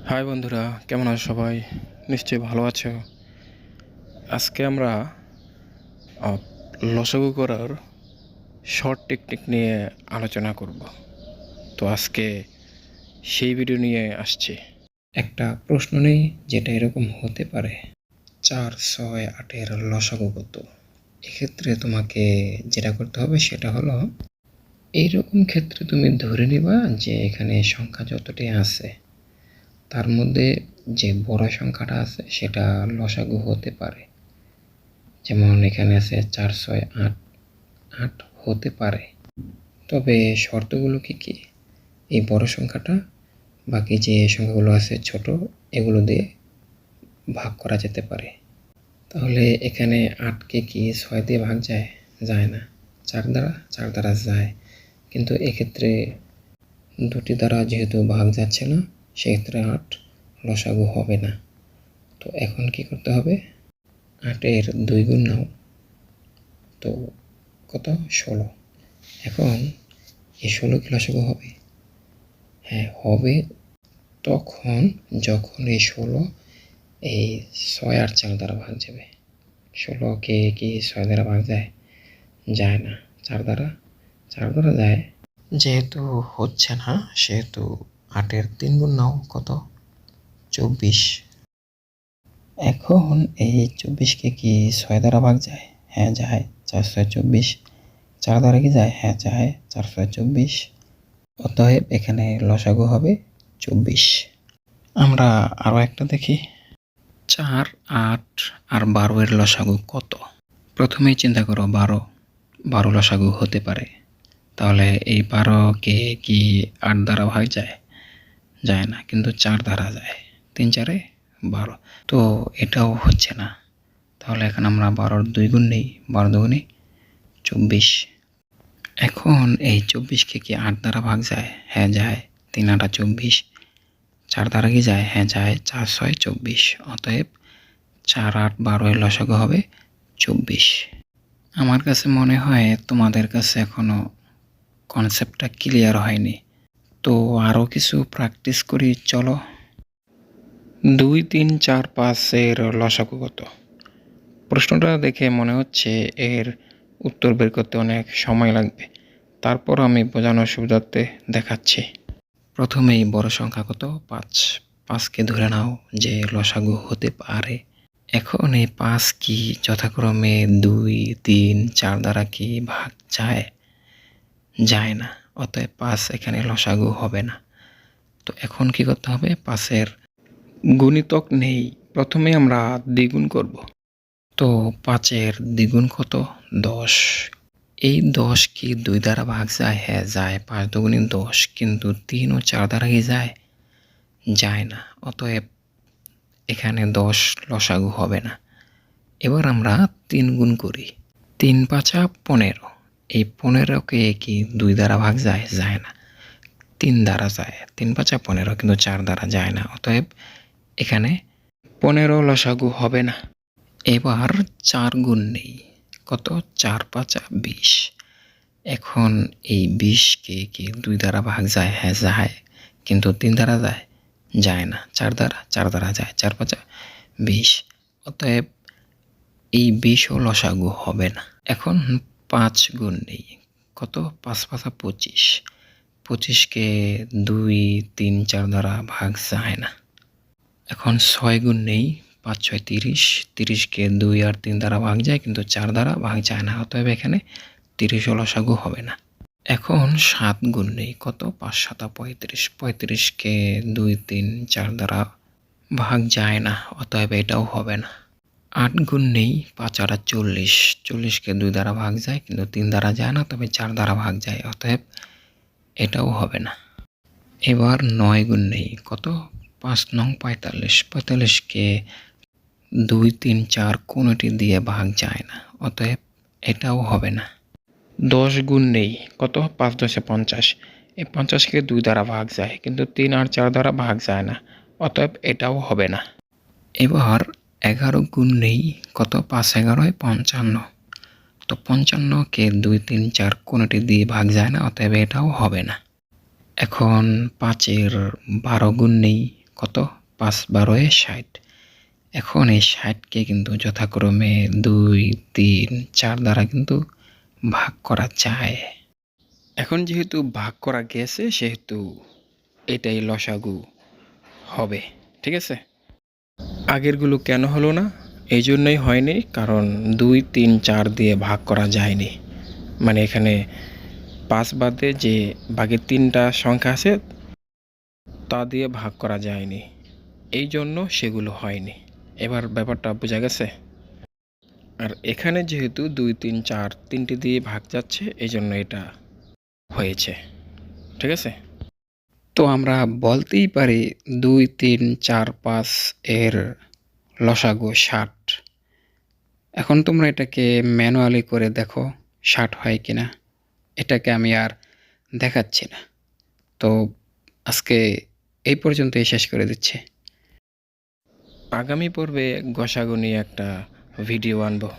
High বন্ধুরা, কেমন আছো সবাই? নিশ্চয়ই ভালো আছো। আজকে আমরা লসাগু করার শর্ট টেকনিক নিয়ে আলোচনা করব। তো আজকে সেই ভিডিও নিয়ে আসছি। একটা প্রশ্ন নেই যেটা এরকম হতে পারে, 4, 6, 8-এর লসাগু কত? এক্ষেত্রে তোমাকে যেটা করতে হবে সেটা হলো, এইরকম ক্ষেত্রে তুমি ধরে নিবা যে এখানে সংখ্যা যতটি আছে তার মধ্যে যে বড় সংখ্যাটা আছে সেটা লসাগু হতে পারে। যেমন এখানে আছে 4, 6, 8, 8 হতে পারে। তবে শর্তগুলো কি? এই বড় সংখ্যাটা বাকি যে সংখ্যাগুলো আছে ছোট, এগুলো দিয়ে ভাগ করা যেতে পারে। তাহলে এখানে 8কে কি 6 দিয়ে ভাগ যায়? যায় না। 4 দ্বারা যায়, কিন্তু এক্ষেত্রে দুটি দ্বারা যেহেতু ভাগ যাচ্ছে না, সেক্ষেত্রে 8 লসাগু হবে না। তো এখন কি করতে হবে? 8-এর 2 গুণ নাও, তো কত? 16। এখন এই 16 কি লসাগু হবে? হ্যাঁ হবে, তখন যখন এই 16 এই 6 আর 4 দ্বারা ভাগ যাবে। 16কে কি 6 দ্বারা ভাগ যায়? যায় না। 4 দ্বারা যায়। যেহেতু হচ্ছে না, সেহেতু 8-এর 3 গুণ নাও, কত? 24। এখন এই 24কে কি 6 দ্বারা ভাগ যায়? হ্যাঁ যায়। 4, 6, 24। 4 দ্বারা কি যায়? হ্যাঁ যায়। 4, 6, 24। অতএব এখানে লসাগু হবে 24। আমরা আরও একটা দেখি, 4, 8 আর 12-এর লসাগু কত? প্রথমেই চিন্তা করো, 12 লসাগু হতে পারে। তাহলে এই 12কে কি 8 দ্বারা ভাগ যায়? যায় না, কিন্তু 4 দ্বারা যায়। 3, 4-এ 12। তো এটাও হচ্ছে না। তাহলে এখন আমরা 12-র 2 গুণ নেই, 12 দুগুণে 24। এখন এই 24কে কি 8 দ্বারা ভাগ যায়? হ্যাঁ যায়। 3, 8, 24। 4 দ্বারা কি যায়? হ্যাঁ যায়। 4, 6, 24। অতএব 4, 8, 12-এর লসাগু হবে 24। আমার কাছে মনে হয় তোমাদের কাছে এখনো কনসেপ্টটা ক্লিয়ার হয়নি। তো আরও কিছু প্র্যাকটিস করি, চলো। 2, 3, 4, 5-এর লসাগু কত? প্রশ্নটা দেখে মনে হচ্ছে এর উত্তর বের করতে অনেক সময় লাগবে। তারপর আমি বোঝানোর সুবিধার্থে দেখাচ্ছি। প্রথমেই বড় সংখ্যা কত? 5। 5কে ধরে নাও যে লসাগু হতে পারে। এখন এই 5 কি যথাক্রমে 2, 3, 4 দ্বারা কি ভাগ যায়? যায় না। অতএব 5 এখানে লসাগু হবে না। তো এখন কি করতে হবে? 5-এর গুণিতক নেই, প্রথমে আমরা দ্বিগুণ করব। তো 5-এর দ্বিগুণ কত? 10। এই 10 কি 2 দ্বারা ভাগ যায়? হ্যাঁ যায়। 5 দুগুণে 10, কিন্তু 3 ও 4 দ্বারা কি যায়? যায় না। অতএব এখানে 10 লসাগু হবে না। এবার আমরা 3 গুণ করি। 3, 5, 15। এই 15কে কি 2 দ্বারা ভাগ যায়? যায় না। 3 দ্বারা যায়। 3, 5, 15, কিন্তু 4 দ্বারা যায় না। অতএব এখানে 15 লসাগু হবে না। এবার 4 গুণ নেই, কত? 4, 5, 20। এখন এই 20কে কি 2 দ্বারা ভাগ যায়? হ্যাঁ যায়, কিন্তু 3 দ্বারা যায়? যায় না। 4 দ্বারা যায়। 4, 5, 20। অতএব এই 20ও লসাগু হবে না। এখন 5 গুণ নেই, কত? 5, 5, 25। 25কে 2, 3, 4 দ্বারা ভাগ যায় না। এখন 6 গুণ নেই, 5, 6, 30। 30কে 2 আর 3 দ্বারা ভাগ যায়, কিন্তু 4 দ্বারা ভাগ যায় না। অতএব এখানে 30ও লসাগু হবে না। এখন 7 গুণ নেই, কত? 5, 7, 35। 35কে 2, 3, 4 দ্বারা ভাগ যায় না। অতএব এটাও হবে না। 8 গুণ নেই, 5, 8, 40। 40কে 2 দ্বারা ভাগ যায়, কিন্তু 3 দ্বারা যায় না, তবে 4 দ্বারা ভাগ যায়। অতএব এটাও হবে না। এবার 9 গুণ নেই, কত? 5 নং 45। 45কে 2, 3, 4 কোনোটি দিয়ে ভাগ যায় না। অতএব এটাও হবে না। 10 গুণ নেই, কত? 5, 10, 50। এই 50কে 2 দ্বারা ভাগ যায়, কিন্তু 3 আর 4 দ্বারা ভাগ যায় না। অতএব এটাও হবে না। এবার 11 গুণ নেই, কত? 5, 11, 55। তো 55কে 2, 3, 4 কোনোটি দিয়ে ভাগ যায় না। অতএব এটাও হবে না। এখন 5-এর 12 গুণ নেই, কত 5 × 12 = 60। এখন এই 60কে কিন্তু যথাক্রমে 2, 3, 4 দ্বারা কিন্তু ভাগ করা যায়। এখন যেহেতু ভাগ করা গেছে সেহেতু এটাই লসাগু হবে, ঠিক আছে? আগেরগুলো কেন হলো না? এই জন্যই হয়নি, কারণ 2, 3, 4 দিয়ে ভাগ করা যায়নি। মানে এখানে 5 বাদে যে বাকি 3টা সংখ্যা আছে তা দিয়ে ভাগ করা যায়নি, এই জন্য সেগুলো হয়নি। এবার ব্যাপারটা বোঝা গেছে? আর এখানে যেহেতু 2, 3, 4 3টে দিয়ে ভাগ যাচ্ছে, এই জন্য এটা হয়েছে, ঠিক আছে? তো আমরা বলতেই পারি 2, 3, 4, 5 এর লসাগু 60। এখন তোমরা এটাকে ম্যানুয়ালি করে দেখো 60 হয় কিনা। এটাকে আমি আর দেখাচ্ছি না। তো আজকে এই পর্যন্তই শেষ করে দিচ্ছি। আগামী পর্বে গসাগু নিয়ে একটা ভিডিও আনবো।